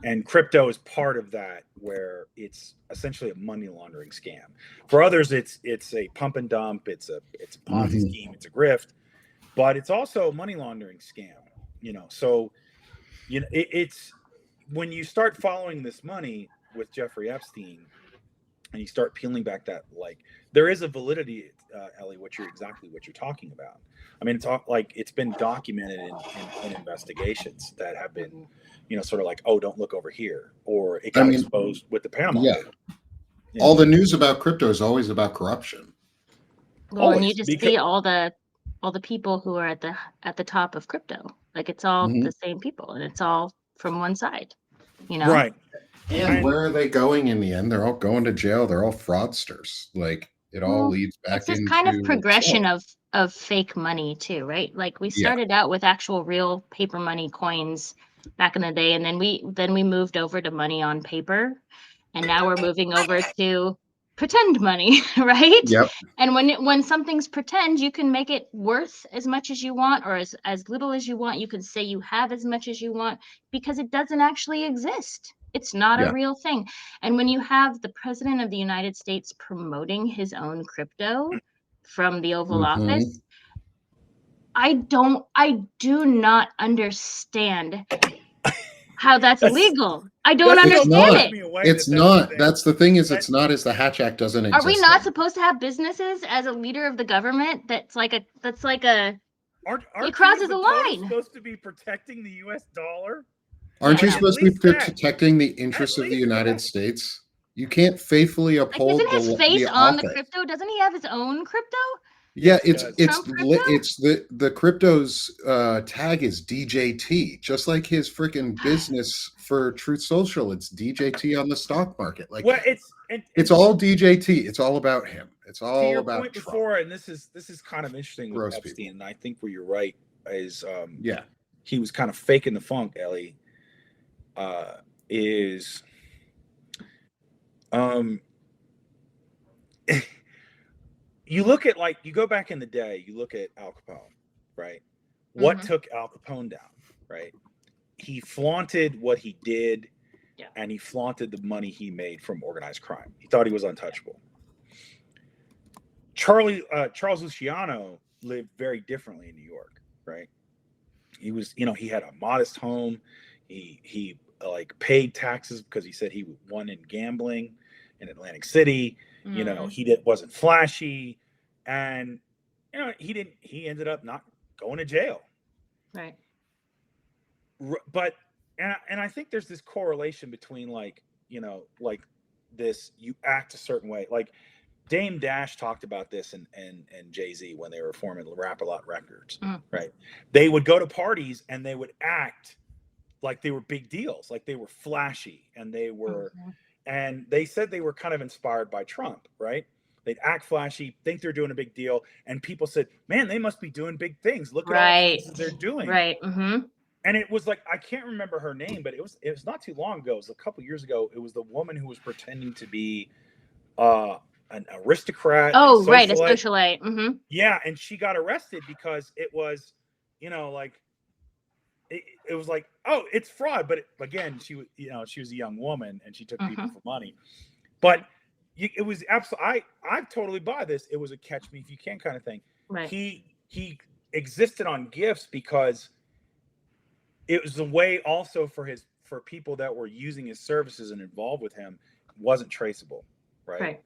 And crypto is part of that, where it's essentially a money laundering scam. For others, it's a pump and dump, it's a Ponzi scheme, it's a grift, but it's also a money laundering scam. So it's when you start following this money with Jeffrey Epstein, and you start peeling back that, there is a validity, Ellie, what you're talking about. I mean, it's been documented in investigations that have been, sort of like, oh, don't look over here, or it got exposed with the Panama. Yeah. All the news about crypto is always about corruption. Well, and you just see all the people who are at the top of crypto. Like, it's all the same people, and it's all from one side, Right. And where are they going in the end? They're all going to jail. They're all fraudsters. Like, it all leads back into... It's this kind of progression of fake money too, right? Like, we started out with actual real paper money coins back in the day, and then we moved over to money on paper, and now we're moving over to pretend money, right? Yep. And when something's pretend, you can make it worth as much as you want, or as little as you want. You can say you have as much as you want, because it doesn't actually exist. It's not a real thing. And when you have the president of the United States promoting his own crypto from the Oval Office, I do not understand how that's legal. I don't understand it. It's not. That's the thing, is it's not, as the Hatch Act doesn't exist. Are we not supposed to have businesses as a leader of the government? It crosses the line. Supposed to be protecting the U.S. dollar? Aren't you supposed to be protecting the interests of the United States? You can't faithfully uphold isn't his face on the crypto? Doesn't he have his own crypto? Yeah, it's the crypto's tag is DJT, just like his freaking business for Truth Social. It's DJT on the stock market. Like, well, it's all DJT. It's all about him. It's all to your about point Trump. Before, and this is kind of interesting with Epstein. And I think where you're right is he was kind of faking the funk, Ellie. You look at, you go back in the day, you look at Al Capone, right? What took Al Capone down, right? He flaunted what he did, and he flaunted the money he made from organized crime. He thought he was untouchable. Charles Luciano lived very differently in New York, right? He was, he had a modest home. He paid taxes because he said he won in gambling in Atlantic City. He wasn't flashy, and he ended up not going to jail. Right. But and I think there's this correlation between this, you act a certain way. Like Dame Dash talked about this and Jay-Z when they were forming Rap-A-Lot Records, right? They would go to parties and they would act like they were big deals, like they were flashy, and they were, and they said they were kind of inspired by Trump, right? They'd act flashy, think they're doing a big deal, and people said, "Man, they must be doing big things. Look at all the things they're doing." Right. And it was I can't remember her name, but it was not too long ago. It was a couple years ago. It was the woman who was pretending to be an aristocrat. Oh, right, a socialite. Yeah, and she got arrested because it was, it was like, oh, it's fraud. But again, she was a young woman and she took people for money. But it was absolutely, I totally buy this. It was a catch me if you can kind of thing. Right. He existed on gifts because it was a way also for people that were using his services and involved with him, wasn't traceable, right?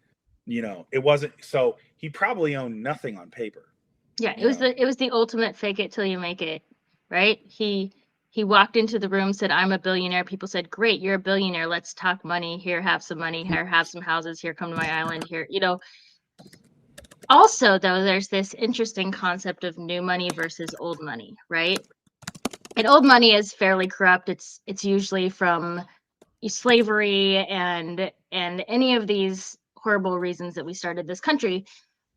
It wasn't, so he probably owned nothing on paper. Yeah, it was the ultimate fake it till you make it, right? He walked into the room, said, "I'm a billionaire." People said, "Great, you're a billionaire. Let's talk money. Here, have some money. Here, have some houses. Here, come to my island. Here." Also, though, there's this interesting concept of new money versus old money, right? And old money is fairly corrupt. It's usually from, slavery and any of these horrible reasons that we started this country.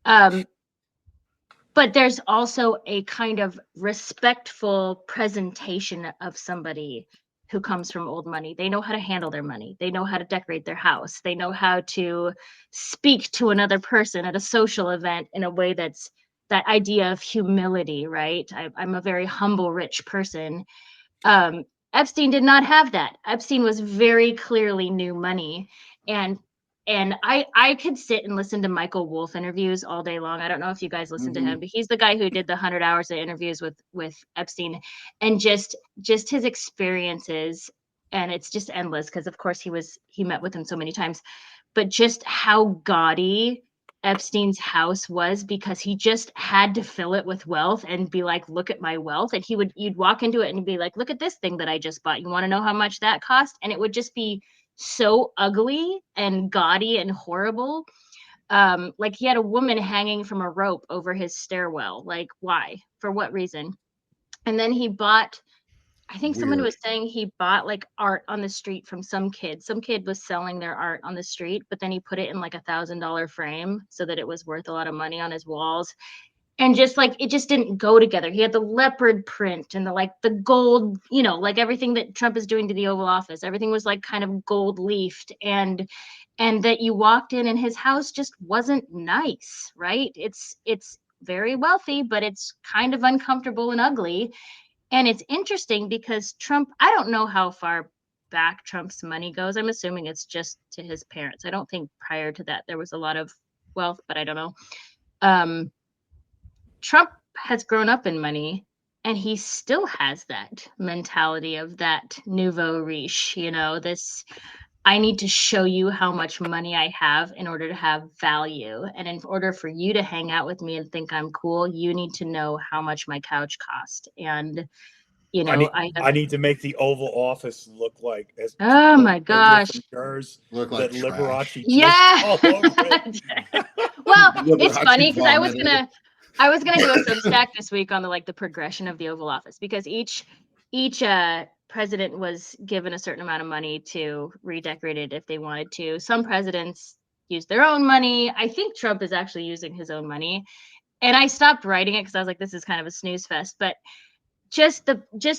But there's also a kind of respectful presentation of somebody who comes from old money. They know how to handle their money. They know how to decorate their house. They know how to speak to another person at a social event in a way that's that idea of humility, right? I'm a very humble, rich person. Epstein did not have that. Epstein was very clearly new money. And I could sit and listen to Michael Wolff interviews all day long. I don't know if you guys listen to him, but he's the guy who did the 100 hours of interviews with Epstein, and just his experiences. And it's just endless because of course he met with him so many times, but just how gaudy Epstein's house was, because he just had to fill it with wealth and be like, look at my wealth. And you'd walk into it and be like, look at this thing that I just bought. You want to know how much that cost? And it would just be so ugly and gaudy and horrible. Like he had a woman hanging from a rope over his stairwell. Like, why? For what reason? And then he bought, I think someone was saying he bought like art on the street from some kid. Some kid was selling their art on the street, but then he put it in like $1,000 frame so that it was worth a lot of money on his walls. And just like it just didn't go together. He had the leopard print and the gold, like everything that Trump is doing to the Oval Office. Everything was like kind of gold leafed, and that you walked in and his house just wasn't nice, right? It's very wealthy, but it's kind of uncomfortable and ugly. And it's interesting because Trump, I don't know how far back Trump's money goes. I'm assuming it's just to his parents. I don't think prior to that there was a lot of wealth, but I don't know. Trump has grown up in money, and he still has that mentality of that nouveau riche, this I need to show you how much money I have in order to have value. And in order for you to hang out with me and think I'm cool, you need to know how much my couch cost. And, I need to make the Oval Office look like as oh my gosh, look like Liberace yeah. all over it. Well, it's funny because I was gonna do a Substack this week on the progression of the Oval Office, because each president was given a certain amount of money to redecorate it if they wanted to. Some presidents use their own money. I think Trump is actually using his own money, and I stopped writing it because I was like, this is kind of a snooze fest. But just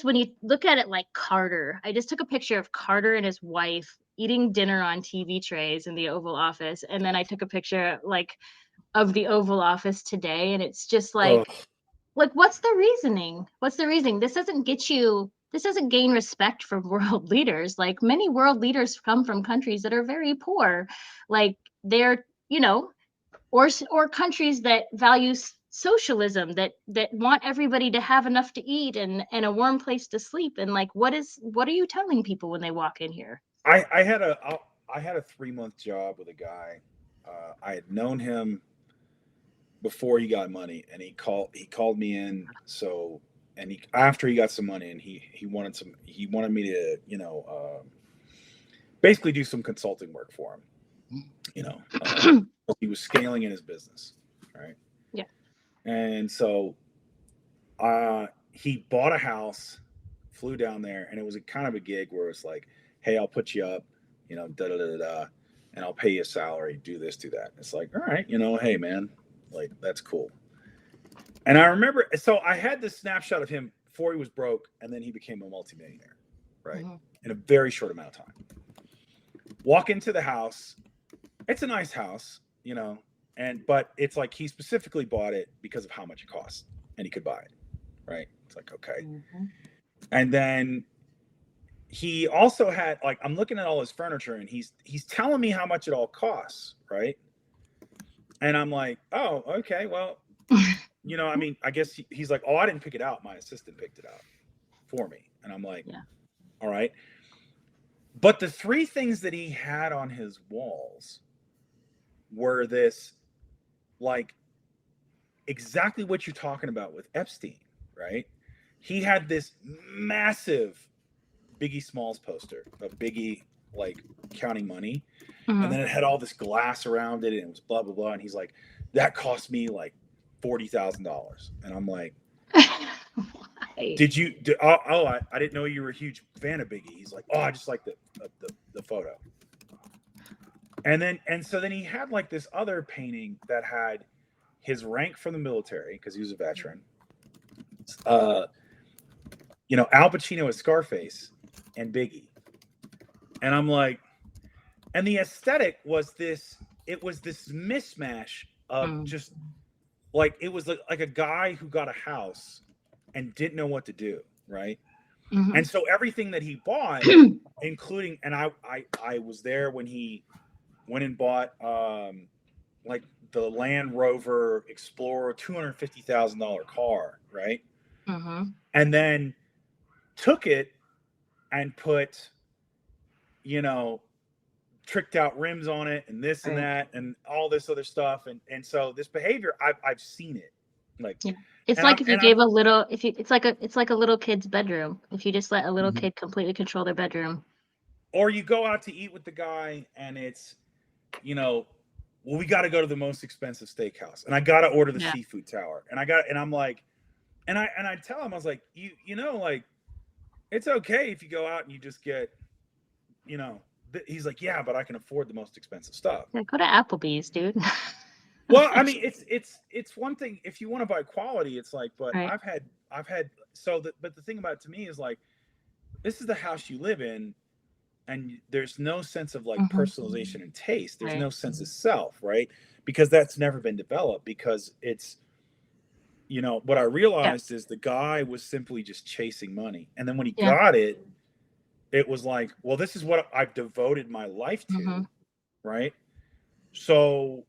when you look at it, like Carter, I just took a picture of Carter and his wife eating dinner on TV trays in the Oval Office, and then I took a picture of the Oval Office today, and it's just like what's the reasoning? This doesn't gain respect from world leaders. Like, many world leaders come from countries that are very poor, like they're or countries that value socialism, that want everybody to have enough to eat and a warm place to sleep. And what are you telling people when they walk in here? I had a 3-month job with a guy. I had known him before he got money, and he called me in. So, and after he got some money, and he wanted me to basically do some consulting work for him. He was scaling in his business, right? Yeah. And so he bought a house, flew down there, and it was a kind of a gig where it's like, hey, I'll put you up, da da da da, and I'll pay you a salary, do this, do that. It's like, all right, hey man, that's cool. And I remember, so I had this snapshot of him before he was broke, and then he became a multimillionaire, right? Mm-hmm. In a very short amount of time. Walk into the house. It's a nice house, but it's like he specifically bought it because of how much it cost, and he could buy it, right? It's like, okay. Mm-hmm. And then he also had, I'm looking at all his furniture, and he's telling me how much it all costs, right? And I'm like, oh, okay, well, I guess he's like, oh, I didn't pick it out. My assistant picked it out for me. And I'm like, yeah, all right. But the 3 things that he had on his walls were this, exactly what you're talking about with Epstein, right? He had this massive Biggie Smalls poster of Biggie, counting money. Mm-hmm. And then it had all this glass around it, and it was blah, blah, blah. And he's like, that cost me $40,000. And I'm like, I didn't know you were a huge fan of Biggie. He's like, oh, I just like the the photo. And so then he had like this other painting that had his rank from the military because he was a veteran. Al Pacino as Scarface and Biggie. And I'm like, and the aesthetic was this, it was this mismatch of just like, it was like a guy who got a house and didn't know what to do, right? Mm-hmm. And so everything that he bought, including, and I was there when he went and bought like the Land Rover Explorer $250,000 car, right? Mm-hmm. And then took it and put, tricked out rims on it and this and that and all this other stuff. And so this behavior, I've seen it. Like, yeah. It's like if you gave a little, it's like a little kid's bedroom. If you just let a little kid completely control their bedroom. Or you go out to eat with the guy and it's, well, we got to go to the most expensive steakhouse and I got to order the seafood tower. And I'm like, and I tell him, I was like, like, it's okay if you go out and you just get, he's like, yeah, but I can afford the most expensive stuff. Yeah, go to Applebee's, dude. Well, I mean, it's one thing if you want to buy quality, it's like, but right. I've had but the thing about it to me is like, this is the house you live in, and there's no sense of like personalization and taste. There's no sense of self, right? Because that's never been developed. Because it's, what I realized is the guy was simply just chasing money, and then when he got it, it was like, well, this is what I've devoted my life to, right? So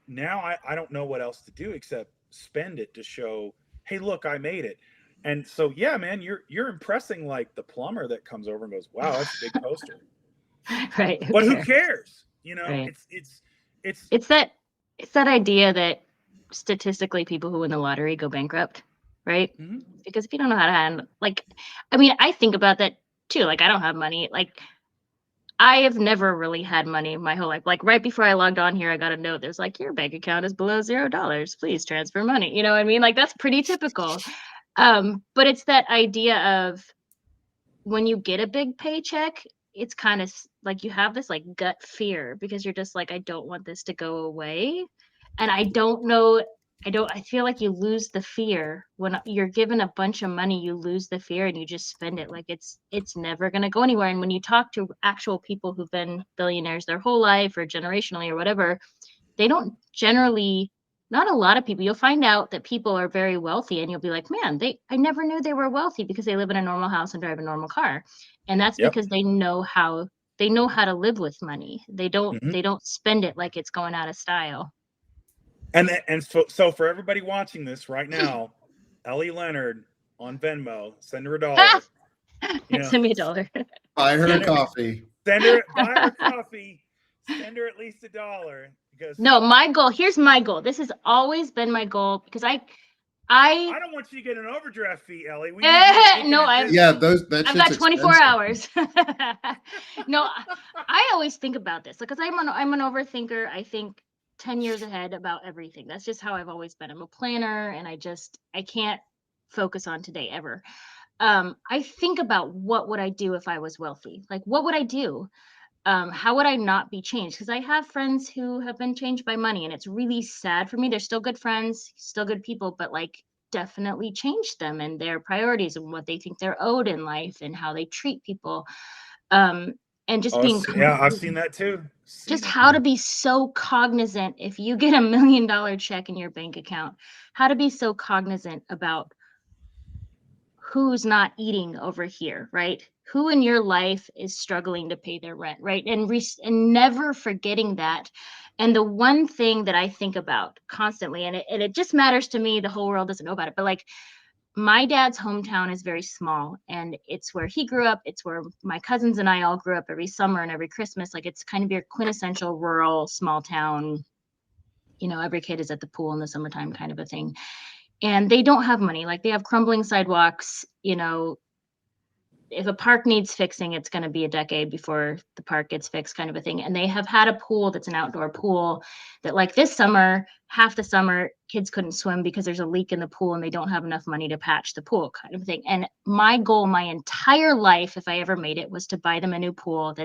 now I don't know what else to do except spend it to show, hey, look, I made it. And so, yeah, man, you're impressing like the plumber that comes over and goes, wow, that's a big poster. Right. But who cares? Right. It's that idea that statistically people who win the lottery go bankrupt, right? Mm-hmm. Because if you don't know how to handle, like, I mean, I think about that too. Like, I don't have money. Like, I have never really had money my whole life. Like right before I logged on here, I got a note. There's like, your bank account is below $0. Please transfer money. You know what I mean? Like that's pretty typical. But it's that idea of when you get a big paycheck, it's kind of like you have this like gut fear because you're just like, I don't want this to go away. And I don't know. I feel like you lose the fear when you're given a bunch of money, you lose the fear and you just spend it like it's never going to go anywhere. And when you talk to actual people who've been billionaires their whole life or generationally or whatever, they don't generally, not a lot of people, you'll find out that people are very wealthy and you'll be like, man, I never knew they were wealthy because they live in a normal house and drive a normal car. And that's because they know how to live with money. They don't spend it like it's going out of style. And so for everybody watching this right now, Ellie Leonard on Venmo, send her $1. Send me $1. Buy her a coffee. Buy her coffee. Send her at least $1 because no, here's my goal. This has always been my goal because I don't want you to get an overdraft fee, Ellie. I've got 24 hours. No, I always think about this because I'm an overthinker. I think 10 years ahead about everything. That's just how I've always been. I'm a planner and I can't focus on today ever. I think about what would I do if I was wealthy? Like, what would I do? How would I not be changed? Because I have friends who have been changed by money and it's really sad for me. They're still good friends, still good people, but like definitely changed them and their priorities and what they think they're owed in life and how they treat people. And just being I've seen that too. How to be so cognizant if you get $1 million check in your bank account, how to be so cognizant about who's not eating over here, right? Who in your life is struggling to pay their rent, right? And never forgetting that. And the one thing that I think about constantly, and it just matters to me, the whole world doesn't know about it, but like my dad's hometown is very small and it's where he grew up. It's where my cousins and I all grew up every summer and every Christmas. Like it's kind of your quintessential rural small town, every kid is at the pool in the summertime kind of a thing. And they don't have money. Like they have crumbling sidewalks, if a park needs fixing, it's going to be a decade before the park gets fixed, kind of a thing. And they have had a pool that's an outdoor pool that, like, this summer, half the summer, kids couldn't swim because there's a leak in the pool and they don't have enough money to patch the pool, kind of thing. And my goal my entire life, if I ever made it, was to buy them a new pool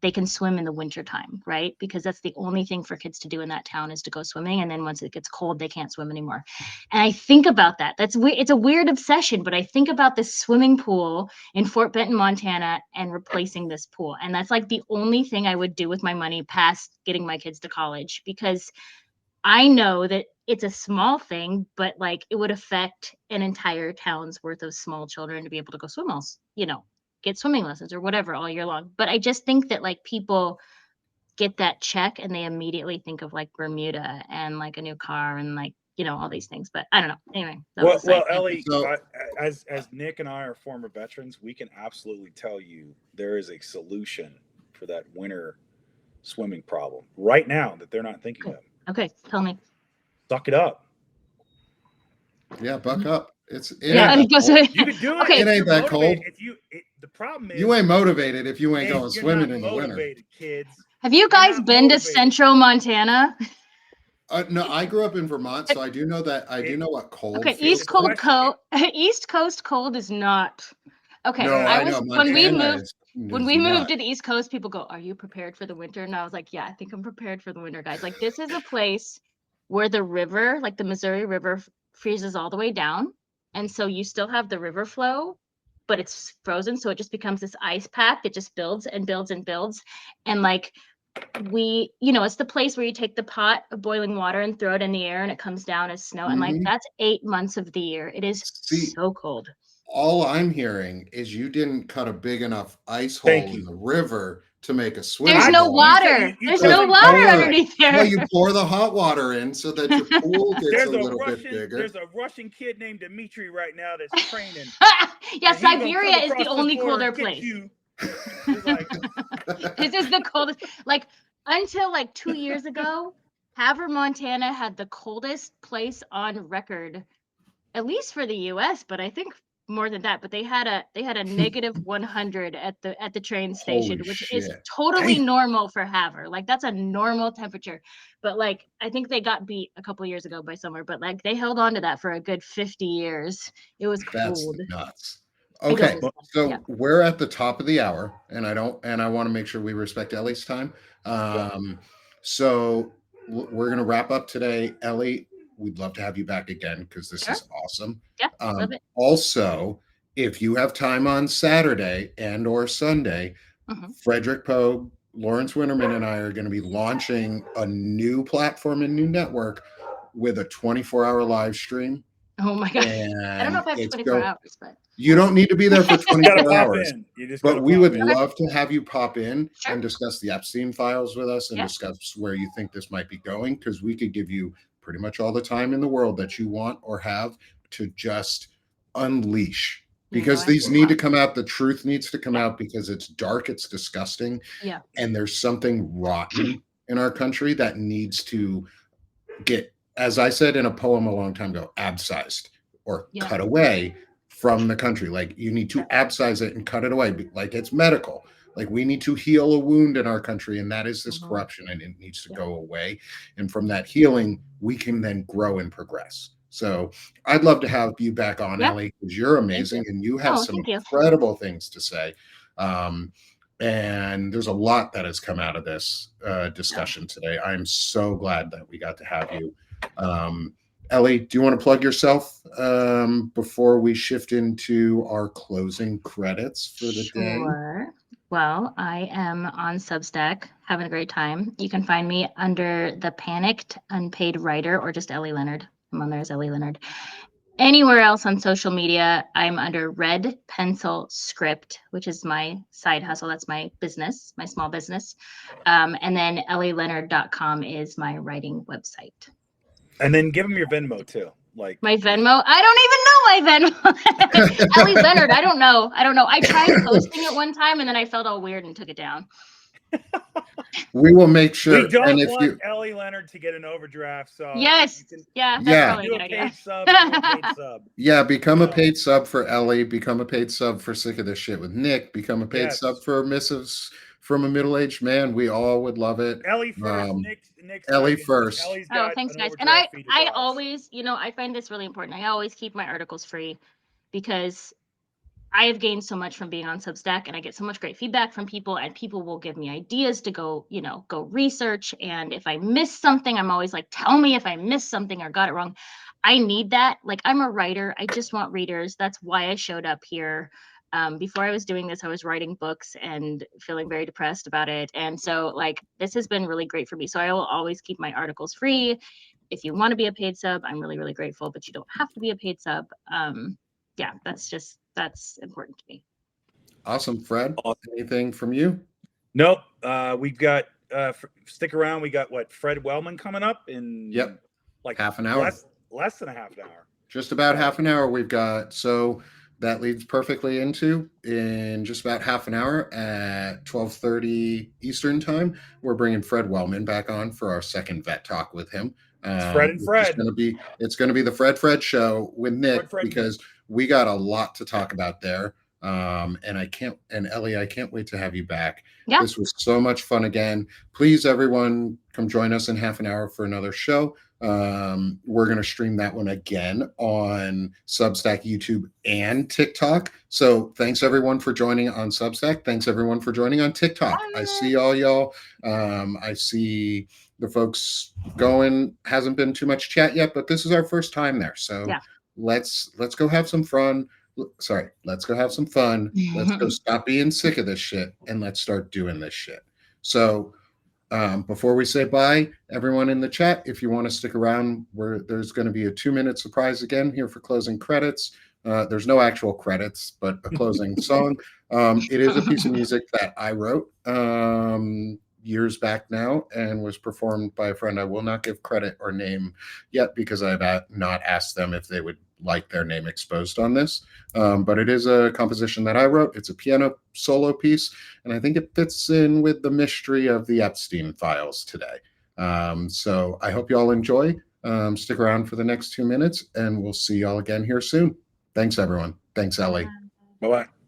they can swim in the wintertime, right? Because that's the only thing for kids to do in that town is to go swimming. And then once it gets cold, they can't swim anymore. And I think about that. It's a weird obsession, but I think about this swimming pool in Fort Benton, Montana, and replacing this pool. And that's like the only thing I would do with my money past getting my kids to college, because I know that it's a small thing, but like it would affect an entire town's worth of small children to be able to go swim get swimming lessons or whatever all year long. But I just think that like people get that check and they immediately think of like Bermuda and like a new car and like, all these things. But I don't know. Anyway. Well, Ellie, as Nick and I are former veterans, we can absolutely tell you there is a solution for that winter swimming problem right now that they're not thinking of. Okay, tell me. Suck it up. Yeah, buck up. You can do it. Okay. It ain't that cold. The problem is you ain't motivated if you ain't going swimming in the winter. Kids. Have you guys been to Central Montana? No, I grew up in Vermont, so I do know that. I do know what cold. Okay, feels East Coast cold is not. Okay, No, I know. When we moved to the East Coast, people go, "Are you prepared for the winter?" And I was like, "Yeah, I think I'm prepared for the winter, guys." Like, this is a place where the river, like the Missouri River, freezes all the way down, and so you still have the river flow, but it's frozen, so it just becomes this ice pack that just builds and builds and builds, and like. It's the place where you take the pot of boiling water and throw it in the air and it comes down as snow. And like, that's 8 months of the year. It is so cold. All I'm hearing is you didn't cut a big enough ice hole in the river to make a swim. There's no water. There's no water underneath there. Well, you pour the hot water in so that your pool gets a little bit bigger. There's a Russian kid named Dmitry right now that's training. Yeah, Siberia is the only colder place. This is the coldest. Like, until like 2 years ago, Havre, Montana had the coldest place on record, at least for the U.S., but I think more than that. But they had a negative 100 at the train station, which is totally normal for Havre. Like, that's a normal temperature. But like, I think they got beat a couple years ago by somewhere. But like, they held on to that for a good 50 years. It was cold. That's nuts. Okay, so we're at the top of the hour, and I want to make sure we respect Ellie's time. So we're going to wrap up today. Ellie, we'd love to have you back again because this is awesome. Yeah, love it. Also, if you have time on Saturday and or Sunday, Frederick Pogue, Lawrence Winterman, and I are going to be launching a new platform and new network with a 24-hour live stream. Oh my God. I don't know if I have 24 hours, but you don't need to be there for 24 hours. But we would in. love to have you pop in and discuss the Epstein files with us and discuss where you think this might be going, because we could give you pretty much all the time in the world that you want or have to just unleash. Because these need to come out. The truth needs to come out because it's dark, it's disgusting. Yeah. And there's something rotten in our country that needs to get, as I said in a poem a long time ago, abscised or cut away from the country. Like, you need to abscise it and cut it away. Like, it's medical. Like, we need to heal a wound in our country, and that is this corruption, and it needs to go away. And from that healing, we can then grow and progress. So I'd love to have you back on, Ellie, because you're amazing and you have some incredible things to say. And there's a lot that has come out of this discussion today. I'm so glad that we got to have you. Ellie, do you want to plug yourself before we shift into our closing credits for the day? Sure. Well, I am on Substack, having a great time. You can find me under the Panicked Unpaid Writer or just Ellie Leonard. I'm on there as Ellie Leonard. Anywhere else on social media, I'm under Red Pencil Script, which is my side hustle. That's my business, my small business. And then ellieleonard.com is my writing website. And then give them your Venmo too. Like my Venmo? I don't even know my Venmo. Ellie Leonard, I don't know. I tried posting it one time and then I felt all weird and took it down. We will make sure. We don't And if want you, Ellie Leonard to get an overdraft. So Yes. you can Yeah, that's Yeah. probably a do good a idea. paid sub. Do a paid sub. yeah, become a No. paid sub for Ellie. Become a paid sub for Sick of This Shit with Nick. Become a paid Yes. sub for Missives from a Middle-Aged Man. We all would love it. Ellie first. Um, Nick's Ellie second. first. Ellie's Oh, got thanks, an guys. And overdraft fee to I dodge. always, I find this really important. I always keep my articles free because I have gained so much from being on Substack, and I get so much great feedback from people, and people will give me ideas to go, go research. And if I miss something, I'm always like, tell me if I missed something or got it wrong. I need that. Like, I'm a writer. I just want readers. That's why I showed up here. Before I was doing this, I was writing books and feeling very depressed about it. And so, like, this has been really great for me. So I will always keep my articles free. If you want to be a paid sub, I'm really, really grateful, but you don't have to be a paid sub. Yeah, that's important to me. Awesome, Fred. Anything from you? Nope. We've got stick around. We got Fred Wellman coming up in like half an hour. Less than a half an hour. Just about half an hour we've got. So that leads perfectly into in just about half an hour at 12:30 Eastern time. We're bringing Fred Wellman back on for our second vet talk with him. It's Fred and Fred. It's going to be the Fred show with Nick because we got a lot to talk about there. And Ellie, I can't wait to have you back. Yeah. This was so much fun again. Please, everyone, come join us in half an hour for another show. We're going to stream that one again on Substack, YouTube, and TikTok. So thanks everyone for joining on Substack. Thanks everyone for joining on TikTok. I see all y'all. I see the folks going. Hasn't been too much chat yet, but this is our first time there. So let's go have some fun. Let's go have some fun. Let's go stop being sick of this shit and let's start doing this shit. So before we say bye, everyone in the chat, if you want to stick around, there's going to be a 2-minute surprise again here for closing credits. There's no actual credits, but a closing song. It is a piece of music that I wrote years back now and was performed by a friend. I will not give credit or name yet because I've not asked them if they would like their name exposed on this. But it is a composition that I wrote. It's a piano solo piece, and I think it fits in with the mystery of the Epstein files today. So I hope you all enjoy. Stick around for the next 2 minutes, and we'll see y'all again here soon. Thanks, everyone. Thanks, Ellie. Bye-bye.